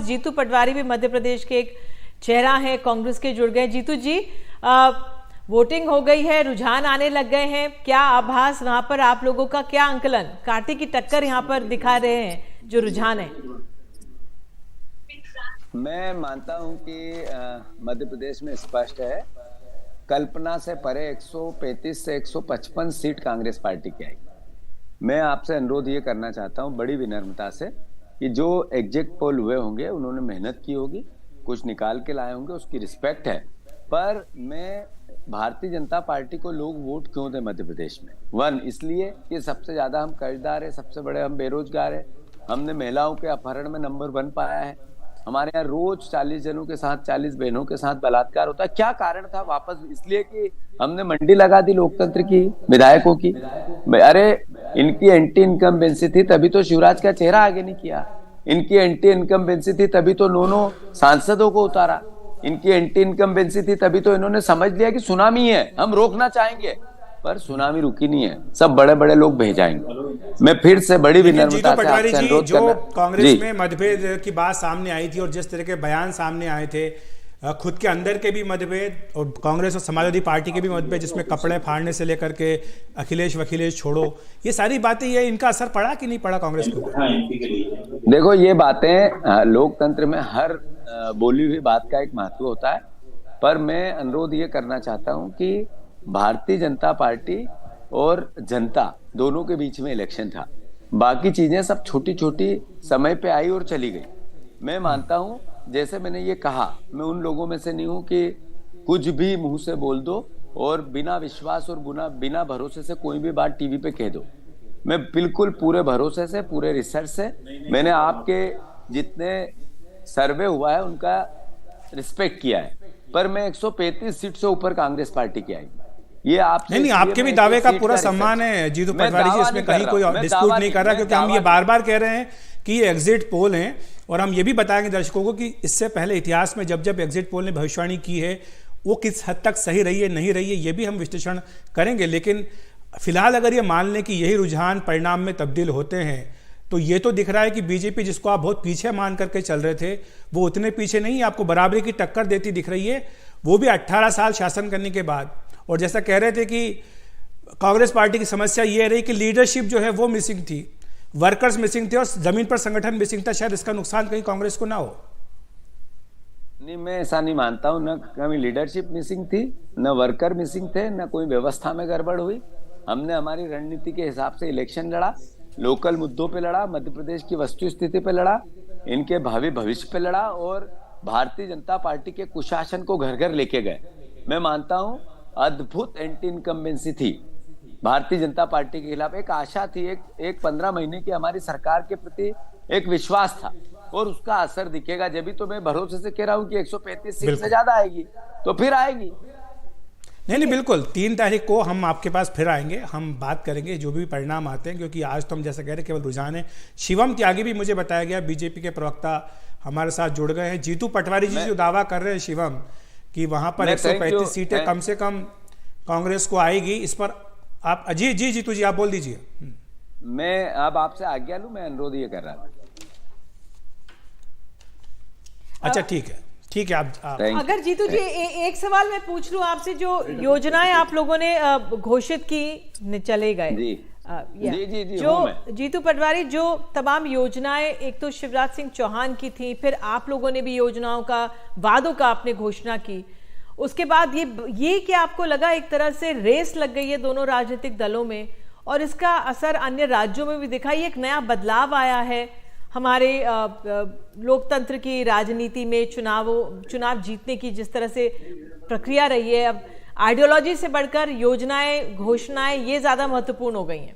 जीतू पटवारी भी मध्य प्रदेश के एक चेहरा है, कांग्रेस के जुड़ गए। जीतू जी, वोटिंग हो गई है, रुझान आने लग गए हैं, क्या आभास वहां पर आप लोगों का, क्या आंकलन, कांटे की टक्कर यहाँ पर दिखा रहे हैं जो रुझान है? मैं मानता हूं कि मध्य प्रदेश में स्पष्ट है, कल्पना से परे 135 से 155 सीट कांग्रेस पार्टी की आएगी। मैं आपसे अनुरोध ये करना चाहता हूं बड़ी विनम्रता से कि जो एग्जिट पोल हुए होंगे उन्होंने मेहनत की होगी, कुछ निकाल के लाए होंगे, उसकी रिस्पेक्ट है। पर मैं भारतीय जनता पार्टी को लोग वोट क्यों दें मध्य प्रदेश में? वन, इसलिए कि सबसे ज्यादा हम कर्जदार है, सबसे बड़े हम बेरोजगार है, हमने महिलाओं के अपहरण में नंबर 1 पाया है, हमारे यहाँ रोज 40 जनों के साथ, 40 बहनों के साथ बलात्कार होता है। क्या कारण था? वापस इसलिए कि हमने मंडी लगा दी लोकतंत्र की, विधायकों की। अरे इनकी एंटी इनकम्बेंसी थी तभी तो शिवराज का चेहरा आगे नहीं किया, इनकी एंटी इनकम्बेंसी थी तभी तो 9 सांसदों को उतारा, इनकी एंटी इनकम्बेंसी थी तभी तो इन्होंने समझ लिया कि सुनामी है, हम रोकना चाहेंगे, पर सुनामी रुकी नहीं है, सब बड़े बड़े लोग भेजाएंगे। मैं फिर से बड़ी विनम्रता से आपसे अनुरोध जो कांग्रेस में मतभेद की बात सामने आई थी और जिस तरह के बयान सामने आए थे, खुद के अंदर के भी मतभेद और कांग्रेस और समाजवादी पार्टी के भी मतभेद, जिसमें कपड़े फाड़ने से लेकर के अखिलेश वखिलेश छोड़ो, ये सारी बातें, ये इनका असर पड़ा कि नहीं पड़ा कांग्रेस के ऊपर? देखो, ये बातें लोकतंत्र में हर बोली हुई बात का एक महत्व होता है, पर मैं अनुरोध ये करना चाहता हूं कि भारतीय जनता पार्टी और जनता दोनों के बीच में इलेक्शन था, बाकी चीजें सब छोटी छोटी समय पे आई और चली गई। मैं मानता हूं, जैसे मैंने ये कहा, मैं उन लोगों में से नहीं हूं कि कुछ भी मुंह से बोल दो और बिना विश्वास और बिना भरोसे से कोई भी बात टीवी पे कह दो। मैं बिल्कुल पूरे भरोसे से, पूरे रिसर्च से, मैंने आपके जितने सर्वे हुआ है उनका रिस्पेक्ट किया है, पर मैं 135 सीट से ऊपर कांग्रेस पार्टी की आएगी। ये आप नहीं, आपके भी दावे का पूरा सम्मान है जीतू पटवारी जी, इसमें कहीं कोई डिस्प्यूट नहीं कर रहा, क्योंकि हम ये बार बार कह रहे हैं कि ये एग्जिट पोल हैं, और हम ये भी बताएंगे दर्शकों को कि इससे पहले इतिहास में जब जब एग्जिट पोल ने भविष्यवाणी की है वो किस हद तक सही रही है, नहीं रही है, ये भी हम विश्लेषण करेंगे। लेकिन फिलहाल अगर ये मान लें कि यही रुझान परिणाम में तब्दील होते हैं, तो ये तो दिख रहा है कि बीजेपी, जिसको आप बहुत पीछे मान करके चल रहे थे, वो उतने पीछे नहीं, आपको बराबरी की टक्कर देती दिख रही है, वो भी 18 साल शासन करने के बाद। और जैसा कह रहे थे कि कांग्रेस पार्टी की समस्या ये रही कि लीडरशिप जो है वो मिसिंग थी, वर्कर्स मिसिंग थे और जमीन पर संगठन मिसिंग था, शायद इसका नुकसान कहीं कांग्रेस को ना हो। नहीं, मैं ऐसा नहीं मानता हूं, न कभी लीडरशिप मिसिंग थी, न वर्कर मिसिंग थे, न कोई व्यवस्था में गड़बड़ हुई। हमने हमारी रणनीति के हिसाब से इलेक्शन लड़ा, लोकल मुद्दों पे लड़ा, मध्य प्रदेश की वस्तु स्थिति पे लड़ा, इनके भावी भविष्य पे लड़ा, और भारतीय जनता पार्टी के कुशासन को घर घर लेके गए। मैं मानता हूं अद्भुत एंटी इनकम्बेंसी थी भारतीय जनता पार्टी के खिलाफ, एक आशा थी, एक 15 महीने की हमारी सरकार के प्रति एक विश्वास था, और उसका असर दिखेगा। जब भी तो मैं भरोसे से कह रहा हूं कि 135 सीट से ज्यादा आएगी, तो फिर आएगी। नहीं, बिल्कुल 3 तारीख को हम आपके पास फिर आएंगे, हम बात करेंगे जो भी परिणाम आते हैं, क्योंकि आज तो हम जैसा कह रहे हैं केवल रुझान है। शिवम त्यागी भी मुझे बताया गया, बीजेपी के प्रवक्ता हमारे साथ जुड़ गए हैं। जीतू पटवारी जी जो दावा कर रहे हैं शिवम कि वहां पर 135 सीटें कम से कम कांग्रेस को आएगी, इस पर आप जी जीतू जी आप बोल दीजिए। मैं अब आपसे आज्ञा लूं, मैं अनुरोध ये कर रहा था। अच्छा, ठीक है आप अगर जीतू जी एक सवाल मैं पूछ लूं आपसे, जो योजनाएं आप लोगों ने घोषित की चले गए, जी, जो जीतू पटवारी, जो तमाम योजनाएं एक तो शिवराज सिंह चौहान की थी, फिर आप लोगों ने भी योजनाओं का, वादों का आपने घोषणा की, उसके बाद ये क्या आपको लगा एक तरह से रेस लग गई है दोनों राजनीतिक दलों में, और इसका असर अन्य राज्यों में भी दिखा, एक नया बदलाव आया है हमारे लोकतंत्र की राजनीति में, चुनाव जीतने की जिस तरह से प्रक्रिया रही है, अब आइडियोलॉजी से बढ़कर योजनाएं, घोषणाएं ये ज्यादा महत्वपूर्ण हो गई हैं।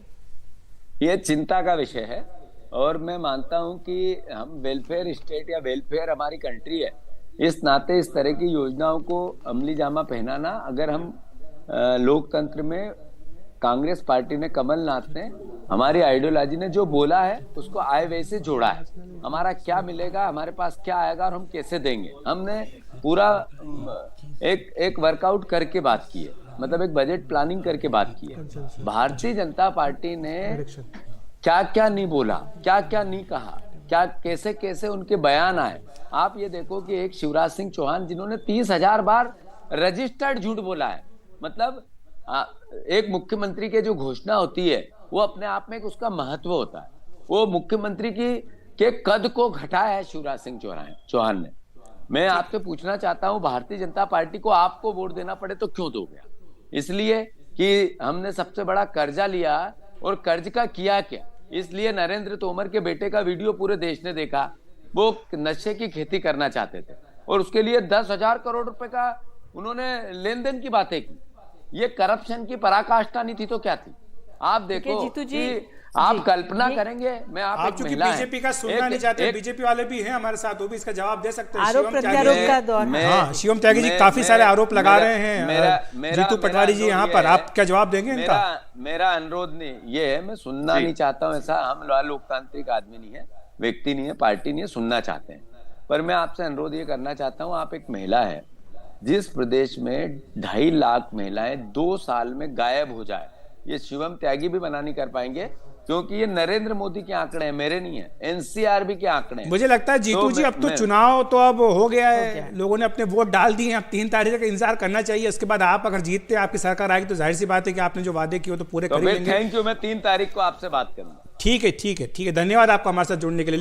ये चिंता का विषय है, और मैं मानता हूं कि हम वेलफेयर स्टेट या वेलफेयर हमारी कंट्री है, इस नाते इस तरह की योजनाओं को अमली जामा पहनाना, अगर हम लोकतंत्र में कांग्रेस पार्टी ने, कमलनाथ ने, हमारी आइडियोलॉजी ने जो बोला है उसको आय व्यय से जोड़ा है। हमारा क्या मिलेगा, हमारे पास क्या आएगा और हम कैसे देंगे, हमने पूरा एक वर्कआउट करके बात की है, मतलब एक बजट प्लानिंग करके बात की है। भारतीय जनता पार्टी ने क्या क्या नहीं बोला, क्या क्या नहीं कहा, क्या कैसे कैसे उनके बयान आए। आप ये देखो कि एक शिवराज सिंह चौहान जिन्होंने 30,000 बार रजिस्टर्ड झूठ बोला है, मतलब एक मुख्यमंत्री के जो घोषणा होती है वो अपने आप में उसका महत्व होता है। वो मुख्यमंत्री के कद को घटाया है शिवराज सिंह चौहान ने। मैं आपसे पूछना चाहता हूं, भारतीय जनता पार्टी को आपको वोट देना पड़े तो क्यों दोगे? इसलिए कि हमने सबसे बड़ा कर्जा लिया और कर्ज का किया क्या? इसलिए नरेंद्र तोमर के बेटे का वीडियो पूरे देश ने देखा। वो नशे की खेती करना चाहते थे और उसके लिए 10,000 करोड़ रुपए का उन्होंने लेन देन की बातें की। ये करप्शन की पराकाष्ठा नहीं थी तो क्या थी? आप देखो कि आप कल्पना करेंगे, मैं आप चूंकि बीजेपी का सुनना नहीं चाहते, बीजेपी वाले भी हैं हमारे साथ, वो भी इसका जवाब दे सकते हैं। शिवम त्यागी जी काफी सारे आरोप लगा रहे हैं, जीतू पटवारी जी यहाँ पर, आप क्या जवाब देंगे इनका? मेरा अनुरोध नहीं ये है, मैं सुनना नहीं चाहता हूँ ऐसा, हम लोकतांत्रिक आदमी नहीं है, व्यक्ति नहीं है, पार्टी नहीं है, सुनना चाहते हैं। पर मैं आपसे अनुरोध ये करना चाहता हूँ, आप एक महिला है, जिस प्रदेश में 2.5 लाख महिलाएं 2 साल में गायब हो जाए, ये शिवम त्यागी भी मना नहीं कर पाएंगे, क्योंकि ये नरेंद्र मोदी के आंकड़े हैं, मेरे नहीं है, एनसीआरबी के आंकड़े हैं। मुझे लगता है जीतू जी अब तो चुनाव तो अब हो गया है, लोगों ने अपने वोट डाल दिए हैं, अब 3 तारीख तक इंतजार करना चाहिए। उसके बाद आप अगर जीतते हैं, आपकी सरकार आएगी, तो जाहिर सी बात है कि आपने जो वादे किए तो पूरे करेंगे। थैंक यू, मैं 3 तारीख को आपसे बात करूंगा। ठीक है, धन्यवाद आपका हमारे साथ जुड़ने के लिए।